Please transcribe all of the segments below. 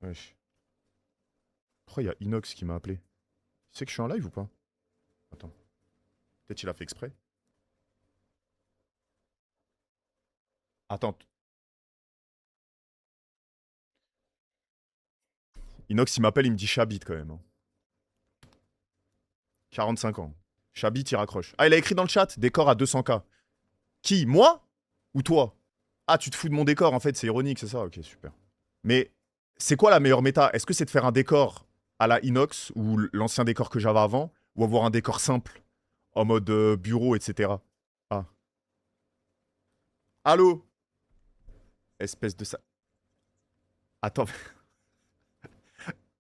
Wesh. Pourquoi il y a Inox qui m'a appelé? Tu sais que je suis en live ou pas? Attends. Peut-être il a fait exprès. Attends. Inox, il m'appelle, il me dit Chabit quand même, hein. 45 ans. Chabit, il raccroche. Ah, il a écrit dans le chat, décor à 200K. Qui? Moi? Ou toi? Ah, tu te fous de mon décor, en fait, c'est ironique, c'est ça? Ok, super. Mais c'est quoi la meilleure méta? Est-ce que c'est de faire un décor à la Inox, ou l'ancien décor que j'avais avant, ou avoir un décor simple, en mode bureau, etc. Ah. Allô? Espèce de ça. Attends,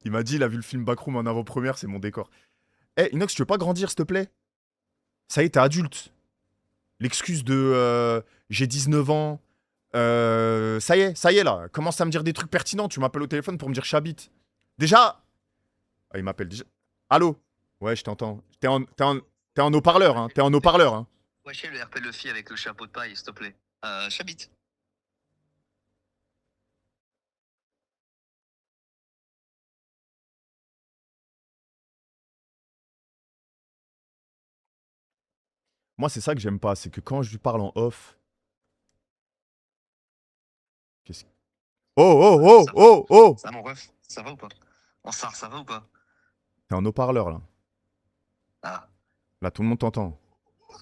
il m'a dit, il a vu le film Backroom en avant-première, c'est mon décor. Eh, Inox, tu veux pas grandir, s'il te plaît? Ça y est, t'es adulte. L'excuse de j'ai 19 ans. Ça y est là. Commence à me dire des trucs pertinents. Tu m'appelles au téléphone pour me dire Chabit. Déjà. Ah, il m'appelle déjà. Allô? Ouais, je t'entends. T'es en haut-parleur, hein. T'es en haut-parleur, hein. Wesh, le RP Luffy avec le chapeau de paille, s'il te plaît. Chabit. Moi, c'est ça que j'aime pas. C'est que quand je lui parle en off. Qu'est-ce que. Oh, oh, Ça oh, va, oh, oh! ça, mon ref, ça va ou pas? En star, ça va ou pas? T'es en haut-parleur, là. Ah, Là, tout le monde t'entend.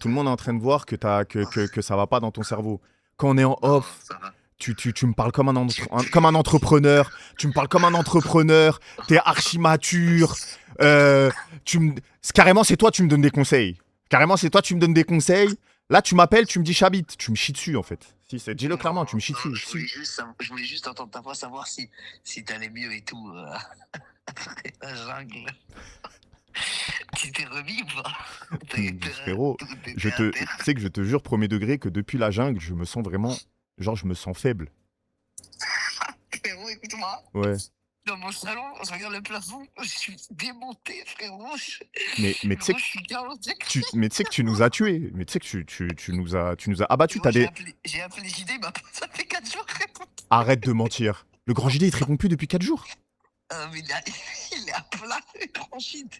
Tout le monde est en train de voir que ça va pas dans ton cerveau. Quand on est en non, off, ça va. tu me parles comme un entrepreneur. Tu me parles comme un entrepreneur. T'es archi mature. Tu me... Carrément, c'est toi, tu me donnes des conseils. Carrément, c'est toi, tu me donnes des conseils. Là, tu m'appelles, tu me dis Chabit. Tu me chies dessus, en fait. Si, dis-le clairement, tu me chies dessus. Je voulais juste entendre ta voix, savoir si t'allais mieux et tout. Après la jungle. Tu t'es remis ou pas? Frérot, tu sais que je te jure, premier degré, que depuis la jungle, je me sens vraiment. Genre, je me sens faible. Frérot, écoute-moi. Ouais. Dans mon salon, je regarde le plafond, je suis démonté, frérot. Mais tu sais Gros, que je suis carotté. mais tu sais que tu nous as tués. Mais tu sais que tu nous as abattus. T'as des. J'ai appelé JD, il m'a pas. Ça fait 4 jours, frérot. Arrête de mentir. Le grand JD, il te répond plus depuis 4 jours. Mais il est à plat, le grand JD.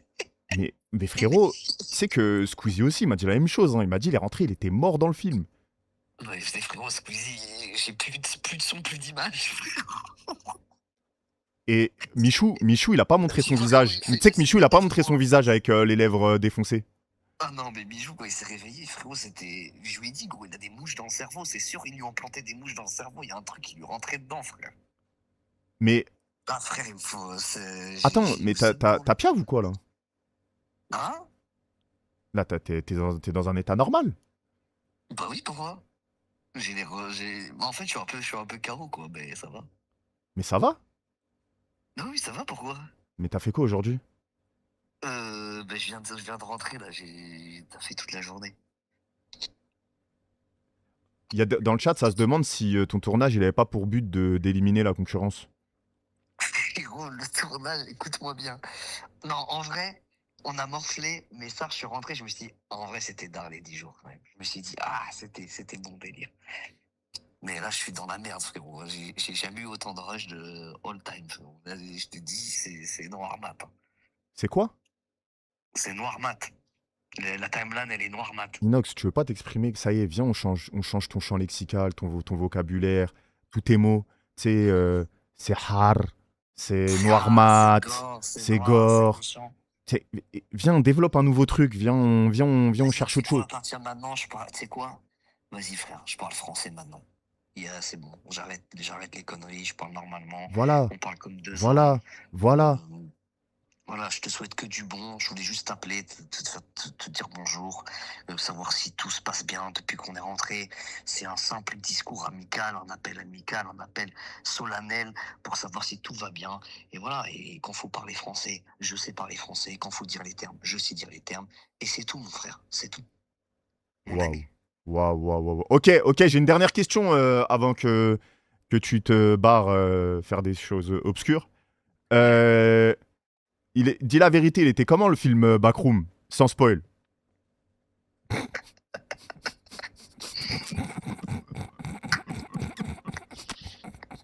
Mais frérot, tu sais que Squeezie aussi m'a dit la même chose, hein. Il m'a dit, il est rentré, il était mort dans le film. Ouais, frérot, Squeezie, j'ai plus de son, plus d'image, frérot. Et Michou, il a pas montré son visage. Mais tu sais que Michou, il a pas montré son visage avec les lèvres défoncées. Ah non, mais Bijou, quand il s'est réveillé, frérot, c'était. Je lui ai dit, gros, il a des mouches dans le cerveau, c'est sûr, ils lui ont planté des mouches dans le cerveau, il y a un truc qui lui rentrait dedans, frère. Mais Ah, frère, il me faut. attends, mais t'as piave ou quoi là? Hein? Là, t'es dans un état normal. Bah oui, pourquoi? En fait, je suis un peu carreau, quoi, mais ça va. Mais ça va. Ah oui, ça va, pourquoi? Mais t'as fait quoi aujourd'hui? Bah, je viens de rentrer, là, t'as fait toute la journée. Dans le chat, ça se demande si ton tournage, il avait pas pour but d'éliminer la concurrence. Gros, le tournage, écoute-moi bien. Non, en vrai, on a morflé, mais ça, je suis rentré, je me suis dit, en vrai, c'était dans les 10 jours quand même. Je me suis dit, ah, c'était bon délire. Mais là, je suis dans la merde, frérot. J'ai jamais eu autant de rush de all time, frérot. Là, je te dis, c'est noir mat, hein. C'est quoi? C'est noir mat. La timeline, elle est noir mat. Inox, tu veux pas t'exprimer? Ça y est, viens, on change ton champ lexical, ton vocabulaire, tous tes mots. Tu sais, c'est har, c'est noir mat, c'est gore. Viens, on développe un nouveau truc. Viens, on cherche autre chose. À partir de maintenant, je parle. Tu sais quoi? Vas-y, frère, je parle français maintenant. C'est bon, j'arrête les conneries, je parle normalement. Voilà, On parle comme deux voilà, hommes. voilà. Voilà, je te souhaite que du bon. Je voulais juste t'appeler, te dire bonjour, savoir si tout se passe bien depuis qu'on est rentré. C'est un simple discours amical, un appel solennel pour savoir si tout va bien. Et voilà, et quand faut parler français, je sais parler français. Quand faut dire les termes, je sais dire les termes. Et c'est tout, mon frère, c'est tout. Mon Waouh. ami. Waouh. Ok, j'ai une dernière question avant que tu te barres faire des choses obscures. Dis la vérité, il était comment le film Backroom? Sans spoil.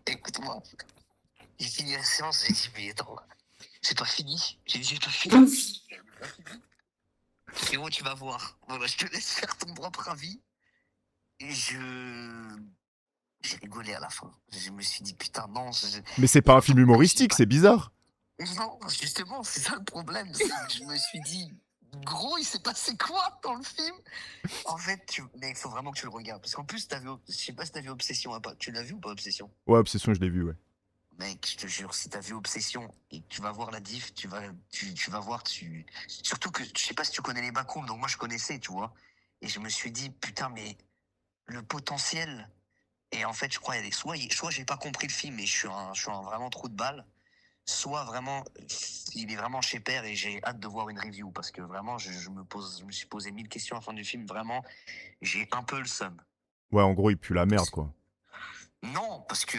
Écoute-moi, ici fini la séance, j'ai dit, mais attends, c'est pas fini. J'ai dit, j'ai pas fini. Frérot, tu vas voir. Voilà, je te laisse faire ton propre avis. Et j'ai rigolé à la fin. Je me suis dit, putain, non. Mais c'est pas un film humoristique, c'est bizarre. Non, justement, c'est ça le problème. C'est que je me suis dit, gros, il s'est passé quoi dans le film? En fait, mais il faut vraiment que tu le regardes. Parce qu'en plus, je sais pas si t'as vu Obsession. Tu l'as vu ou pas, Obsession? Ouais, Obsession, je l'ai vu, ouais. Mec, je te jure, si t'as vu Obsession et que tu vas voir la diff, tu vas voir, surtout que je sais pas si tu connais les backrooms, donc moi je connaissais, tu vois. Et je me suis dit, putain, mais le potentiel. Et en fait, je crois, il y a soit j'ai pas compris le film et je suis un vraiment trou de balle, soit vraiment, il est vraiment chez Père et j'ai hâte de voir une review parce que vraiment, je me suis posé 1000 questions à la fin du film. Vraiment, j'ai un peu le seum. Ouais, en gros, il pue la merde, quoi. Non, parce que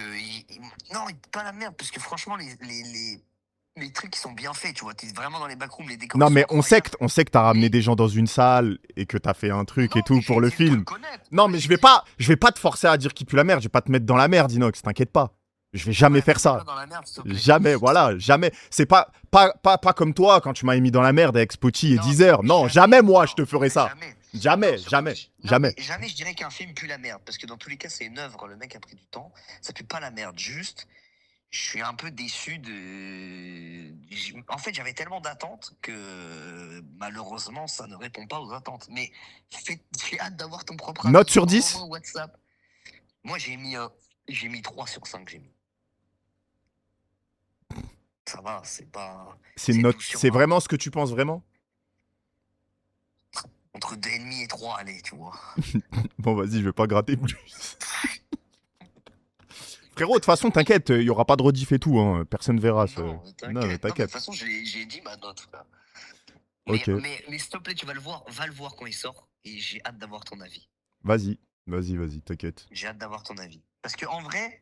non, il pas la merde, parce que franchement, les trucs qui sont bien faits, tu vois, t'es vraiment dans les backrooms, les décors. Non, sont mais on sait incroyables. que t'as ramené Mais- des gens dans une salle et que t'as fait un truc Non, et tout mais pour j'ai le dit de te film. connaître. Non, Ouais, mais j'ai je vais pas te forcer à dire qu'il pue la merde. Je vais pas te mettre dans la merde, Inox. T'inquiète pas. Je vais jamais Ouais, faire mets-moi ça. dans la merde, s'il te plaît. Jamais, voilà, jamais. C'est pas comme toi quand tu m'as mis dans la merde avec Spotify et Non, Deezer. Non, jamais moi je te ferai ça. Jamais. Jamais, Non, surtout jamais, que jamais. mais jamais je dirais qu'un film pue la merde, parce que dans tous les cas, c'est une œuvre, le mec a pris du temps, ça pue pas la merde, juste, je suis un peu déçu En fait, j'avais tellement d'attentes que malheureusement, ça ne répond pas aux attentes. Mais j'ai hâte d'avoir ton propre avis. Note sur 10 Envoie-moi WhatsApp. Moi, j'ai mis 3 sur 5, j'ai mis. Ça va, c'est pas... C'est une note, 12 sur c'est 20. vraiment ce que tu penses vraiment? Entre 2,5 et 3, allez, tu vois. Bon, vas-y, je vais pas gratter plus. Frérot, de toute façon, t'inquiète, il y aura pas de rediff et tout, hein. Personne verra. Non, Non, t'inquiète. mais Non, mais de t'inquiète. toute façon, j'ai dit ma note, frère. Ok, Mais s'il te plaît, tu vas le voir. Va le voir quand il sort. Et j'ai hâte d'avoir ton avis. vas-y, t'inquiète. J'ai hâte d'avoir ton avis. Parce que en vrai,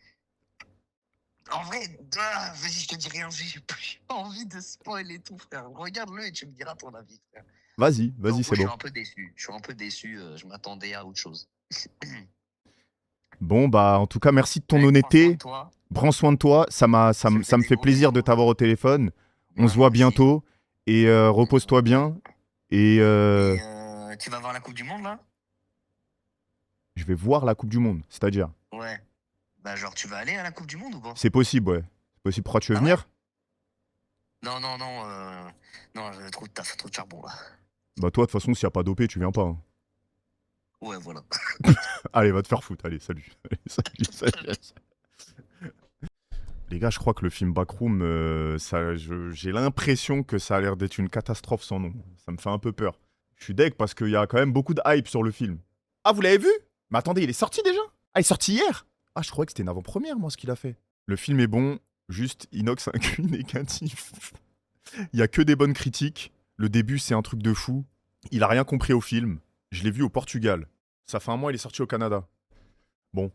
vas-y, je te dis rien. J'ai pas envie de spoiler tout, frère. Regarde-le et tu me diras ton avis, frère. Vas-y, Donc, moi, c'est je suis bon. un peu déçu. Je suis un peu déçu. Je m'attendais à autre chose. Bon, bah, en tout cas, merci de ton Mec, prends soin honnêteté. de toi. Prends soin de toi. Ça fait me des fait gros plaisir de bisous. t'avoir au téléphone. On Ouais, se voit moi aussi. bientôt. Et repose-toi bien. Et Et tu vas voir la Coupe du Monde, là? je vais voir la Coupe du Monde. C'est-à-dire, Ouais. Bah, genre, tu vas aller à la Coupe du Monde ou pas? c'est possible, ouais. C'est possible. Pourquoi tu veux Ah ouais? venir? Non, non, non. Non, trop de taf, trop de charbon, là. Bah, toi, de toute façon, s'il n'y a pas dopé, tu viens pas, hein. Ouais, voilà. Allez, va te faire foutre. Allez, salut. Allez, salut. Les gars, je crois que le film Backroom, j'ai l'impression que ça a l'air d'être une catastrophe sans nom. Ça me fait un peu peur. Je suis deg parce qu'il y a quand même beaucoup de hype sur le film. Ah, vous l'avez vu? Mais attendez, il est sorti déjà? Ah, il est sorti hier? Ah, je croyais que c'était une avant-première, moi, ce qu'il a fait. Le film est bon, juste Inox un cul négatif. Il y a que des bonnes critiques. Le début, c'est un truc de fou. Il a rien compris au film. Je l'ai vu au Portugal. Ça fait un mois, il est sorti au Canada. Bon,